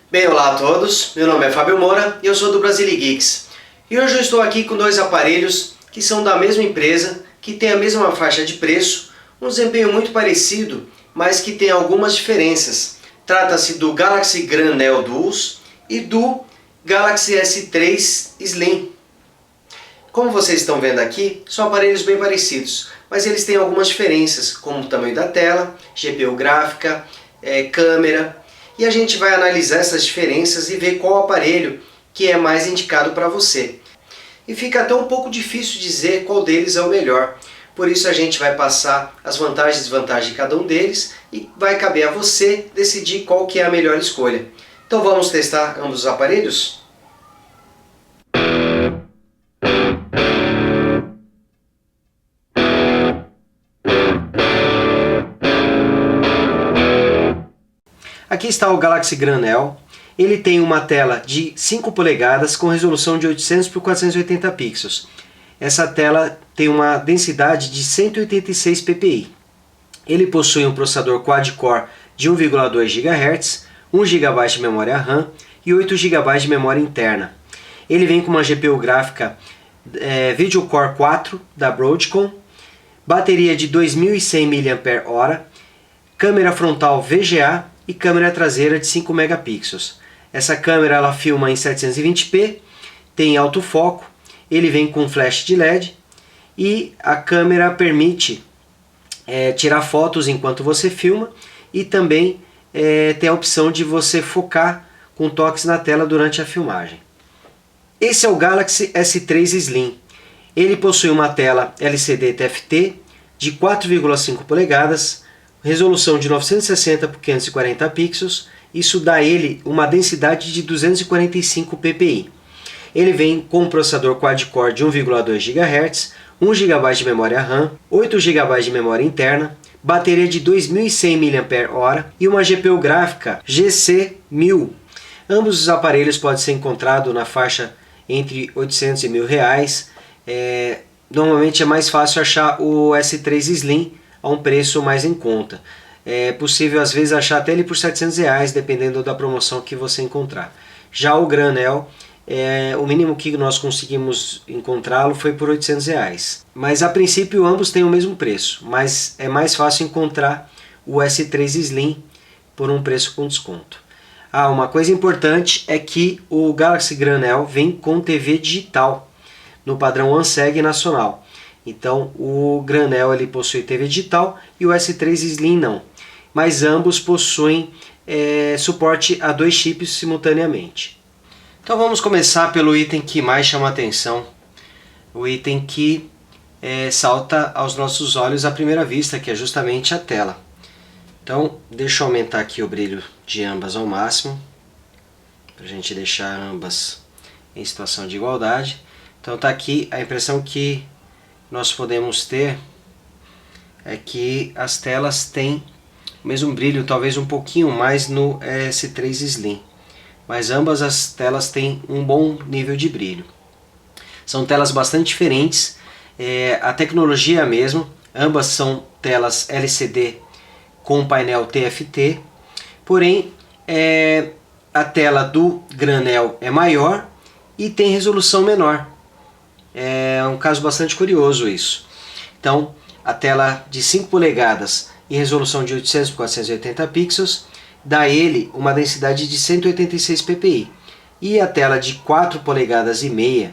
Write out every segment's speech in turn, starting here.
Bem, olá a todos, meu nome é Fábio Moura e eu sou do Brasile Geeks. E hoje eu estou aqui com dois aparelhos que são da mesma empresa, que tem a mesma faixa de preço, um desempenho muito parecido, mas que tem algumas diferenças. Trata-se do Galaxy Gran Neo Duos e do Galaxy S3 Slim. Como vocês estão vendo aqui, são aparelhos bem parecidos, mas eles têm algumas diferenças, como o tamanho da tela, GPU gráfica, câmera, e a gente vai analisar essas diferenças e ver qual aparelho que é mais indicado para você. E fica até um pouco difícil dizer qual deles é o melhor, por isso a gente vai passar as vantagens e desvantagens de cada um deles e vai caber a você decidir qual que é a melhor escolha. Então vamos testar ambos os aparelhos? Aqui está o Galaxy Gran Neo. Ele tem uma tela de 5 polegadas com resolução de 800 por 480 pixels. Essa tela tem uma densidade de 186 ppi. Ele possui um processador quad-core de 1,2 GHz, 1 GB de memória RAM e 8 GB de memória interna. Ele vem com uma GPU gráfica Video Core 4 da Broadcom, bateria de 2100 mAh, câmera frontal VGA e câmera traseira de 5 megapixels. Essa câmera ela filma em 720p, tem autofoco, ele vem com flash de LED e a câmera permite tirar fotos enquanto você filma e também tem a opção de você focar com toques na tela durante a filmagem. Esse é o Galaxy S3 Slim. Ele possui uma tela LCD TFT de 4,5 polegadas, resolução de 960 por 540 pixels, isso dá a ele uma densidade de 245 ppi. Ele vem com um processador quad-core de 1,2 GHz, 1 GB de memória RAM, 8 GB de memória interna, bateria de 2100 mAh e uma GPU gráfica GC1000. Ambos os aparelhos podem ser encontrados na faixa entre 800 e R$1.000. Normalmente é mais fácil achar o S3 Slim a um preço mais em conta. É possível às vezes achar até ele por R$700, dependendo da promoção que você encontrar. Já o Gran Neo, o mínimo que nós conseguimos encontrá-lo foi por R$800. Mas a princípio ambos têm o mesmo preço, mas é mais fácil encontrar o S3 Slim por um preço com desconto. Uma coisa importante é que o Galaxy Gran Neo vem com TV digital, no padrão ANSEG nacional. Então o Gran Neo ele possui TV digital e o S3 Slim não. Mas ambos possuem suporte a 2 chips simultaneamente. Então vamos começar pelo item que mais chama a atenção. O item que salta aos nossos olhos à primeira vista, que é justamente a tela. Então deixa eu aumentar aqui o brilho de ambas ao máximo, para a gente deixar ambas em situação de igualdade. Então está aqui a impressão que nós podemos ter é que as telas têm o mesmo brilho, talvez um pouquinho mais no S3 Slim, mas ambas as telas têm um bom nível de brilho. São telas bastante diferentes, a tecnologia é a mesma, ambas são telas LCD com painel TFT, porém a tela do Gran Neo é maior e tem resolução menor. É um caso bastante curioso isso. Então, a tela de 5 polegadas e resolução de 800 por 480 pixels dá a ele uma densidade de 186 ppi. E a tela de 4 polegadas e meia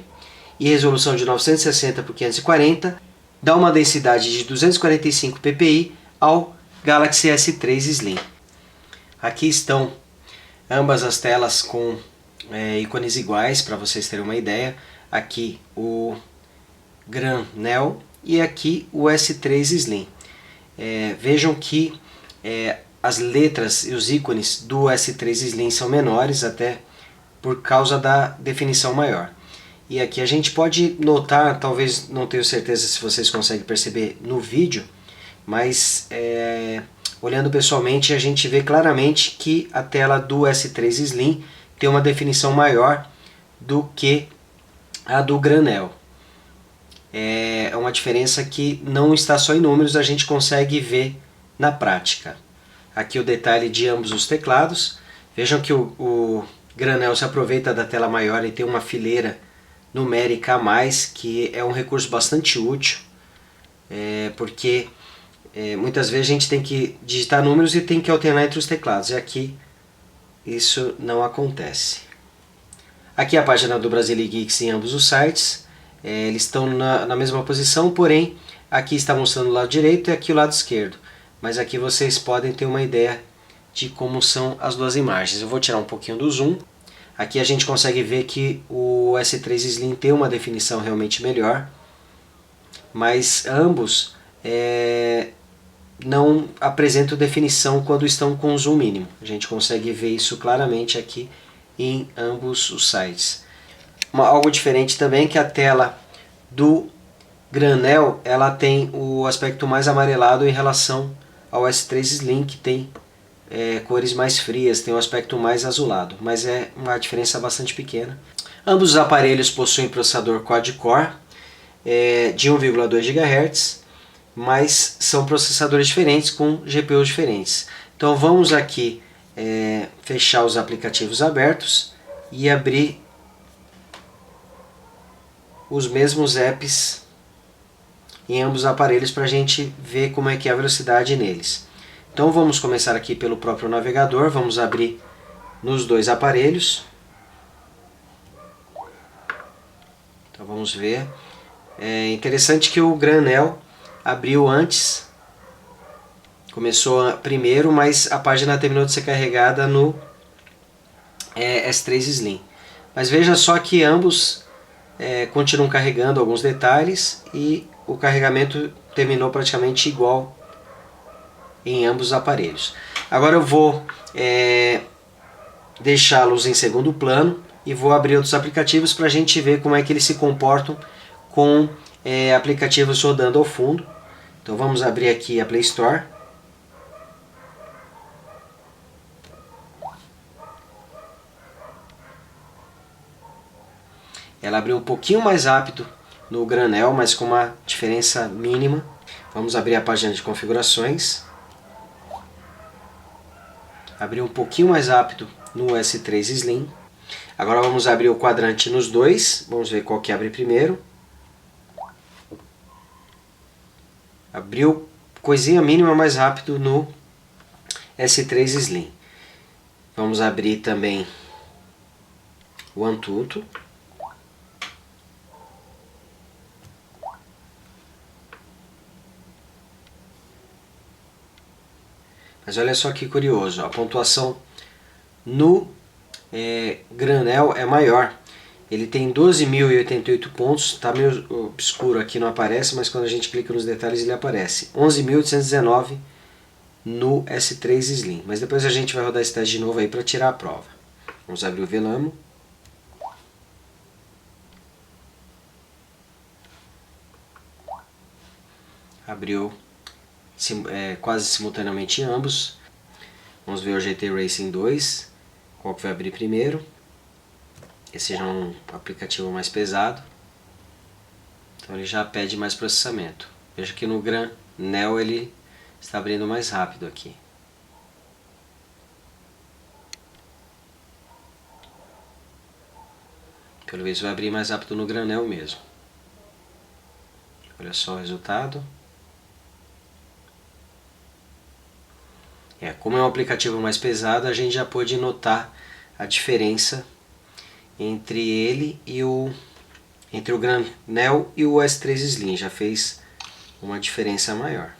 e resolução de 960 por 540 dá uma densidade de 245 ppi ao Galaxy S3 Slim. Aqui estão ambas as telas com ícones iguais para vocês terem uma ideia. Aqui o Gran Neo e aqui o S3 Slim. Vejam que as letras e os ícones do S3 Slim são menores, até por causa da definição maior. E aqui a gente pode notar, talvez não tenho certeza se vocês conseguem perceber no vídeo, mas olhando pessoalmente a gente vê claramente que a tela do S3 Slim tem uma definição maior do que a do Gran Neo. É uma diferença que não está só em números, a gente consegue ver na prática. Aqui o detalhe de ambos os teclados. Vejam que o granel se aproveita da tela maior e tem uma fileira numérica a mais, que é um recurso bastante útil, porque muitas vezes a gente tem que digitar números e tem que alternar entre os teclados, e aqui isso não acontece. Aqui é a página do Brasília Geeks em ambos os sites, eles estão na mesma posição, porém aqui está mostrando o lado direito e aqui o lado esquerdo, mas aqui vocês podem ter uma ideia de como são as duas imagens. Eu vou tirar um pouquinho do zoom. Aqui a gente consegue ver que o S3 Slim tem uma definição realmente melhor, mas ambos não apresentam definição quando estão com zoom mínimo. A gente consegue ver isso claramente aqui em ambos os sites. Algo diferente também é que a tela do granel ela tem o aspecto mais amarelado em relação ao S3 Slim, que tem cores mais frias, tem um aspecto mais azulado, mas é uma diferença bastante pequena. Ambos os aparelhos possuem processador quad-core de 1,2 GHz, mas são processadores diferentes com GPUs diferentes. Então vamos aqui fechar os aplicativos abertos e abrir os mesmos apps em ambos os aparelhos para a gente ver como é que é a velocidade neles. Então vamos começar aqui pelo próprio navegador, vamos abrir nos dois aparelhos. Então vamos ver. É interessante que o granel abriu antes, começou primeiro, mas a página terminou de ser carregada no S3 Slim. Mas veja só que ambos continuam carregando alguns detalhes e o carregamento terminou praticamente igual em ambos os aparelhos. Agora eu vou deixá-los em segundo plano e vou abrir outros aplicativos para a gente ver como é que eles se comportam com aplicativos rodando ao fundo. Então vamos abrir aqui a Play Store. Ela abriu um pouquinho mais rápido no granel, mas com uma diferença mínima. Vamos abrir a página de configurações. Abriu um pouquinho mais rápido no S3 Slim. Agora vamos abrir o quadrante nos dois. Vamos ver qual que abre primeiro. Abriu coisinha mínima mais rápido no S3 Slim. Vamos abrir também o Antutu. Mas olha só que curioso, a pontuação no granel é maior. Ele tem 12.088 pontos, está meio obscuro aqui, não aparece, mas quando a gente clica nos detalhes ele aparece. 11.819 no S3 Slim. Mas depois a gente vai rodar esse teste de novo aí para tirar a prova. Vamos abrir o Velamo. Abriu quase simultaneamente em ambos. Vamos ver o GT Racing 2, qual que vai abrir primeiro. Esse já é um aplicativo mais pesado, então ele já pede mais processamento. Veja que no granel ele está abrindo mais rápido aqui. Pelo visto vai abrir mais rápido no granel mesmo. Olha só o resultado. Como é um aplicativo mais pesado, a gente já pôde notar a diferença entre ele e entre o granel e o S3 Slim. Já fez uma diferença maior.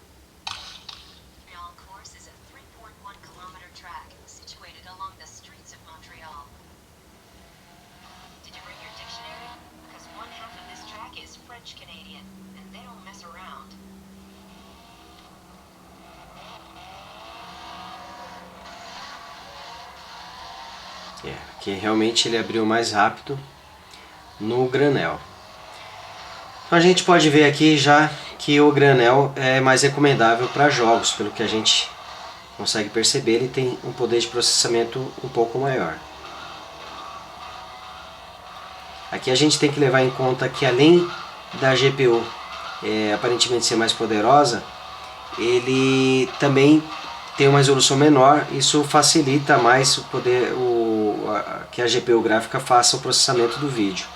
Aqui realmente ele abriu mais rápido no granel. Então a gente pode ver aqui já que o granel é mais recomendável para jogos, pelo que a gente consegue perceber, ele tem um poder de processamento um pouco maior. Aqui a gente tem que levar em conta que além da GPU aparentemente ser mais poderosa, ele também tem uma resolução menor, isso facilita mais o poder que a GPU gráfica faça o processamento do vídeo.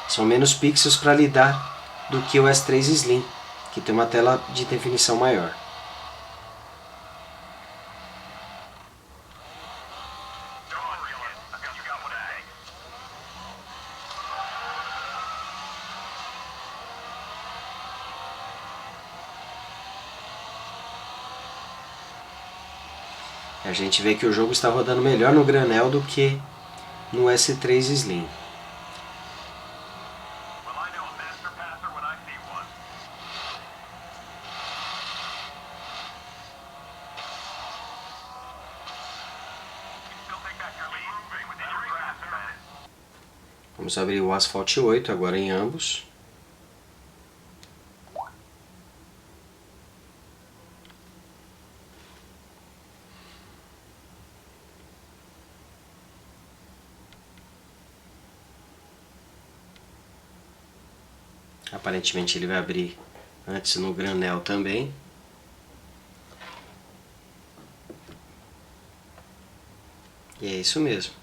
São menos pixels para lidar do que o S3 Slim, que tem uma tela de definição maior. A gente vê que o jogo está rodando melhor no granel do que no S3 Slim. Vamos abrir o Asphalt 8 agora em ambos. Aparentemente ele vai abrir antes no granel também. E é isso mesmo.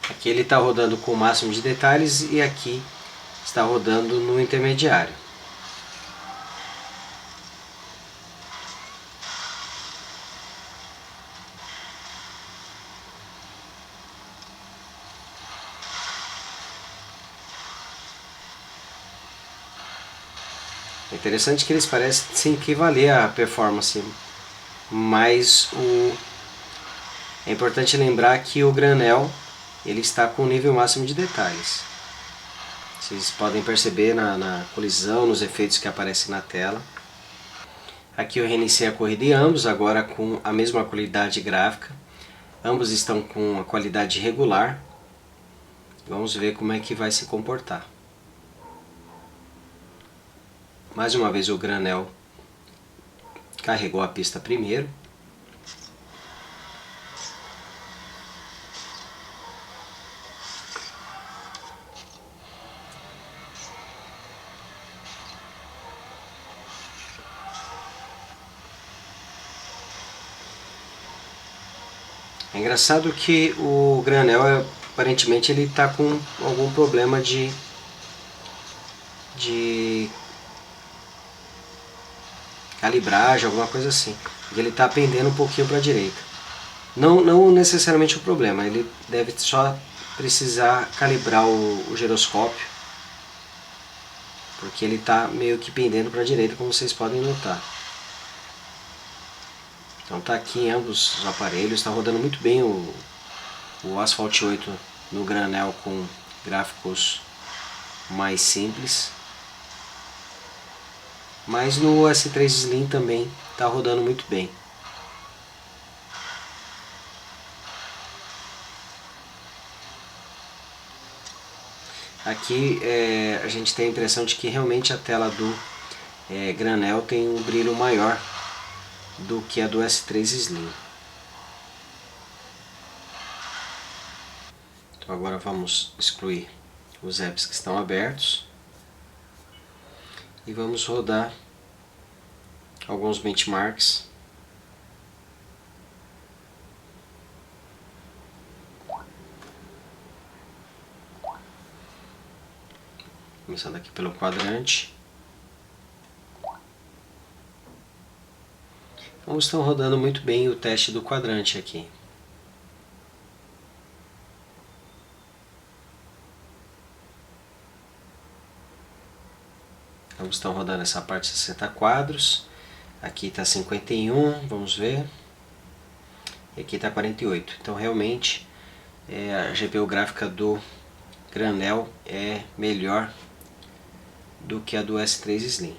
Aqui ele está rodando com o máximo de detalhes e aqui está rodando no intermediário. É interessante que eles parecem se equivaler à performance, mas é importante lembrar que o granel ele está com o nível máximo de detalhes. Vocês podem perceber na colisão, nos efeitos que aparecem na tela. Aqui eu reiniciei a corrida em ambos, agora com a mesma qualidade gráfica. Ambos estão com a qualidade regular. Vamos ver como é que vai se comportar. Mais uma vez o granel carregou a pista primeiro. É engraçado que o granel aparentemente ele está com algum problema de calibragem, alguma coisa assim. Ele está pendendo um pouquinho para a direita. Não necessariamente o problema, ele deve só precisar calibrar o giroscópio, porque ele está meio que pendendo para a direita, como vocês podem notar. Então está aqui em ambos os aparelhos, está rodando muito bem o Asphalt 8 no granel com gráficos mais simples. Mas no S3 Slim também está rodando muito bem. Aqui a gente tem a impressão de que realmente a tela do granel tem um brilho maior do que a do S3 Slim. Então agora vamos excluir os apps que estão abertos e vamos rodar alguns benchmarks. Começando aqui pelo quadrante. Então estão rodando muito bem o teste do quadrante aqui. Então estão rodando essa parte 60 quadros. Aqui está 51, vamos ver. E aqui está 48. Então realmente a GPU gráfica do granel é melhor do que a do S3 Slim.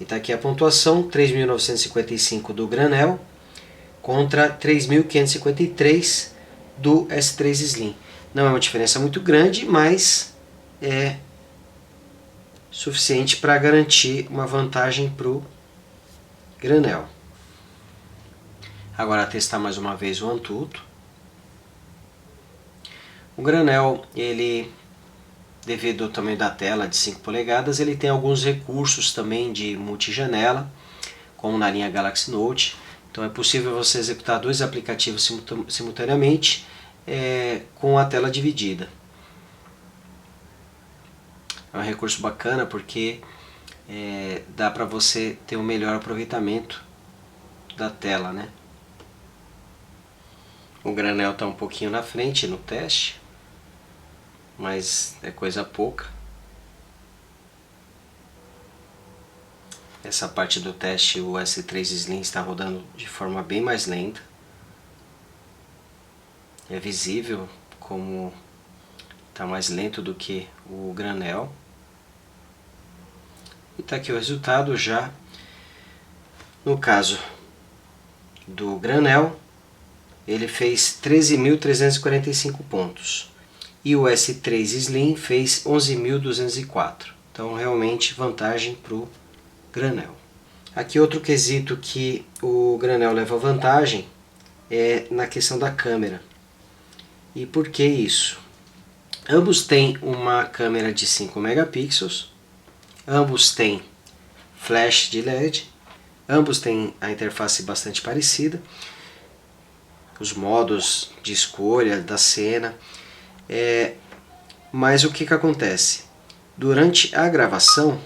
E está aqui a pontuação, 3.955 do Granel contra 3.553 do S3 Slim. Não é uma diferença muito grande, mas é suficiente para garantir uma vantagem para o Granel. Agora testar mais uma vez o Antutu. O Granel, ele, devido ao tamanho da tela de 5 polegadas, ele tem alguns recursos também de multijanela, como na linha Galaxy Note. Então é possível você executar dois aplicativos simultaneamente com a tela dividida. É um recurso bacana porque dá para você ter um melhor aproveitamento da tela, né? O Granel está um pouquinho na frente no teste, mas é coisa pouca. Essa parte do teste o S3 Slim está rodando de forma bem mais lenta. É visível como está mais lento do que o Granel. E está aqui o resultado já. No caso do Granel, ele fez 13.345 pontos. E o S3 Slim fez 11.204. Então realmente vantagem para o Granel. Aqui outro quesito que o Granel leva vantagem é na questão da câmera. E por que isso? Ambos têm uma câmera de 5 megapixels, ambos têm flash de LED, ambos têm a interface bastante parecida, os modos de escolha da cena, mas o que acontece? Durante a gravação,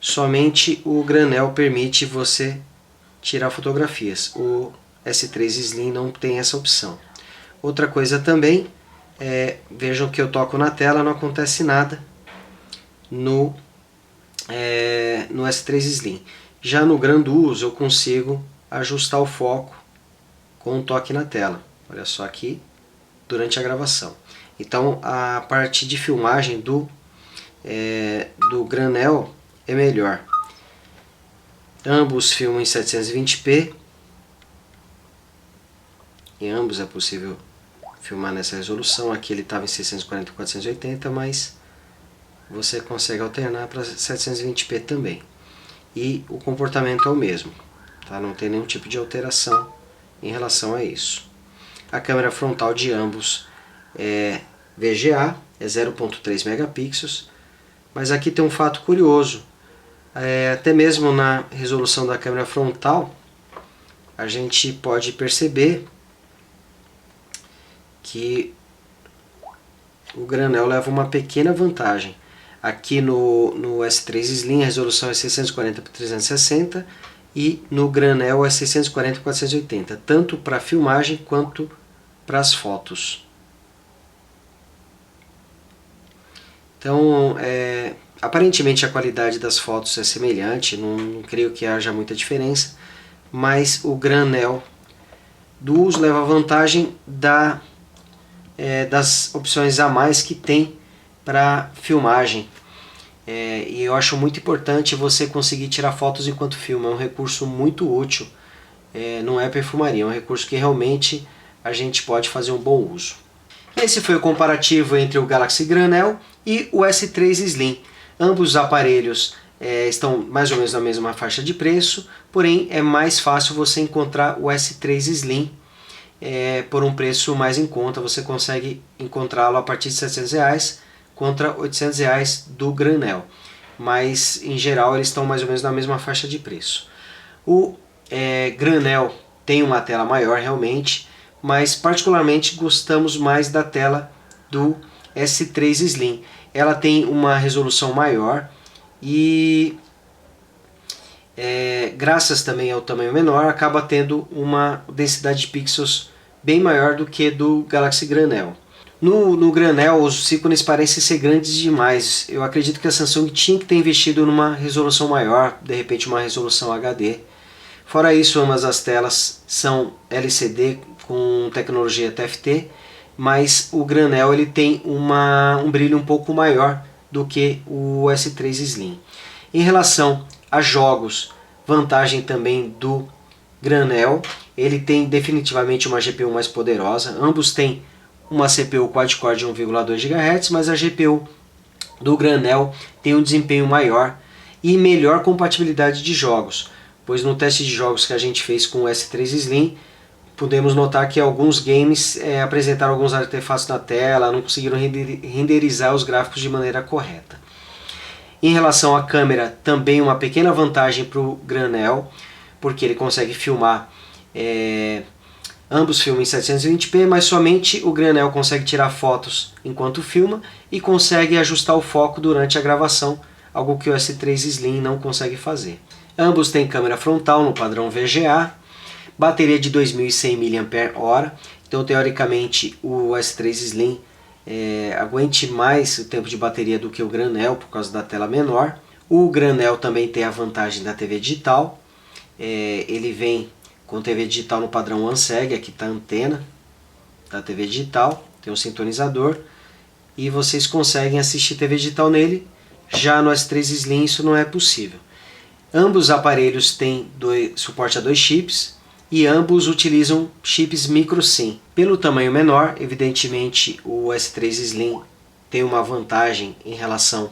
somente o Granel permite você tirar fotografias. O S3 Slim não tem essa opção. Outra coisa também, vejam que eu toco na tela, não acontece nada no S3 Slim. Já no Granduz eu consigo ajustar o foco com um toque na tela. Olha só aqui, durante a gravação. Então a parte de filmagem do Granel é melhor. Ambos filmam em 720p. Em ambos é possível filmar nessa resolução. Aqui ele estava em 640 e 480, mas você consegue alternar para 720p também. E o comportamento é o mesmo, tá? Não tem nenhum tipo de alteração em relação a isso. A câmera frontal de ambos é VGA, é 0.3 megapixels, mas aqui tem um fato curioso. Até mesmo na resolução da câmera frontal, a gente pode perceber que o Granel leva uma pequena vantagem. Aqui no S3 Slim a resolução é 640 por 360 e no Granel é 640 por 480, tanto para filmagem quanto para as fotos. Então, aparentemente a qualidade das fotos é semelhante, não creio que haja muita diferença, mas o Granel do uso leva vantagem das opções a mais que tem para filmagem. E eu acho muito importante você conseguir tirar fotos enquanto filma, é um recurso muito útil, não é perfumaria, é um recurso que realmente a gente pode fazer um bom uso. Esse foi o comparativo entre o Galaxy Granel e o S3 Slim. Ambos os aparelhos estão mais ou menos na mesma faixa de preço, porém é mais fácil você encontrar o S3 Slim por um preço mais em conta. Você consegue encontrá-lo a partir de R$700 contra R$800 do Granel, mas em geral eles estão mais ou menos na mesma faixa de preço. O Granel tem uma tela maior realmente, mas particularmente gostamos mais da tela do S3 Slim. Ela tem uma resolução maior e graças também ao tamanho menor acaba tendo uma densidade de pixels bem maior do que do Galaxy Granel. No Granel os ícones parecem ser grandes demais. Eu acredito que a Samsung tinha que ter investido numa resolução maior, de repente uma resolução HD. Fora isso, ambas as telas são LCD com tecnologia TFT, mas o Granel ele tem um brilho um pouco maior do que o S3 Slim. Em relação a jogos, vantagem também do Granel. Ele tem definitivamente uma GPU mais poderosa. Ambos têm uma CPU quad-core de 1,2 GHz, mas a GPU do Granel tem um desempenho maior e melhor compatibilidade de jogos, pois no teste de jogos que a gente fez com o S3 Slim, podemos notar que alguns games apresentaram alguns artefatos na tela, não conseguiram renderizar os gráficos de maneira correta. Em relação à câmera, também uma pequena vantagem para o Granel, porque ele consegue filmar, ambos filmam em 720p, mas somente o Granel consegue tirar fotos enquanto filma e consegue ajustar o foco durante a gravação, algo que o S3 Slim não consegue fazer. Ambos têm câmera frontal no padrão VGA, bateria de 2100 mAh, então teoricamente o S3 Slim aguente mais o tempo de bateria do que o Granel por causa da tela menor. O Granel também tem a vantagem da TV digital, ele vem com TV digital no padrão OneSeg, aqui está a antena da TV digital, tem um sintonizador e vocês conseguem assistir TV digital nele. Já no S3 Slim isso não é possível. Ambos aparelhos têm suporte a 2 chips e ambos utilizam chips microSIM. Pelo tamanho menor, evidentemente o S3 Slim tem uma vantagem em relação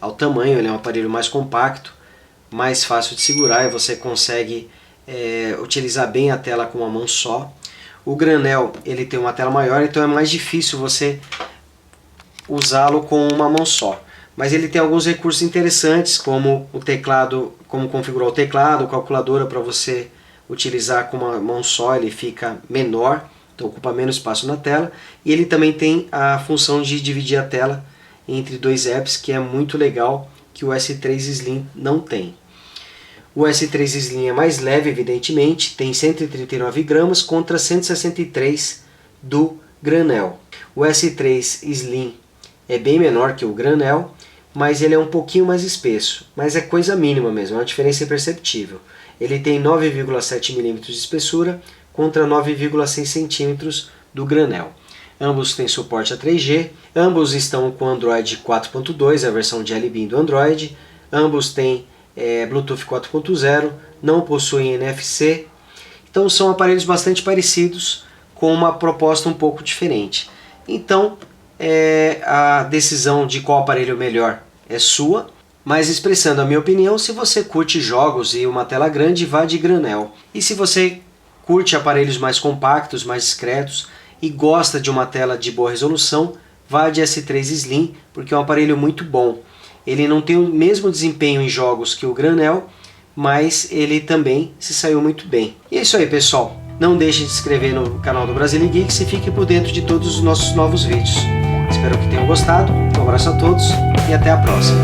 ao tamanho, ele é um aparelho mais compacto, mais fácil de segurar e você consegue utilizar bem a tela com uma mão só. O Granel ele tem uma tela maior, então é mais difícil você usá-lo com uma mão só. Mas ele tem alguns recursos interessantes, como o teclado, como configurar o teclado, calculadora para você utilizar com uma mão só, ele fica menor, então ocupa menos espaço na tela. E ele também tem a função de dividir a tela entre 2 apps, que é muito legal, que o S3 Slim não tem. O S3 Slim é mais leve, evidentemente, tem 139 gramas contra 163 do Granel. O S3 Slim é bem menor que o Granel, mas ele é um pouquinho mais espesso, mas é coisa mínima mesmo, é uma diferença imperceptível. Ele tem 9,7 mm de espessura contra 9,6 cm do Granel. Ambos têm suporte a 3G, ambos estão com Android 4.2, a versão de Jelly Bean do Android, ambos têm Bluetooth 4.0, não possuem NFC, então são aparelhos bastante parecidos com uma proposta um pouco diferente. Então a decisão de qual aparelho melhor é sua, mas expressando a minha opinião, se você curte jogos e uma tela grande, vá de Granel. E se você curte aparelhos mais compactos, mais discretos e gosta de uma tela de boa resolução, vá de S3 Slim, porque é um aparelho muito bom. Ele não tem o mesmo desempenho em jogos que o Granel, mas ele também se saiu muito bem. E é isso aí, pessoal. Não deixe de se inscrever no canal do Brasile Geeks e fique por dentro de todos os nossos novos vídeos. Espero que tenham gostado, um abraço a todos e até a próxima.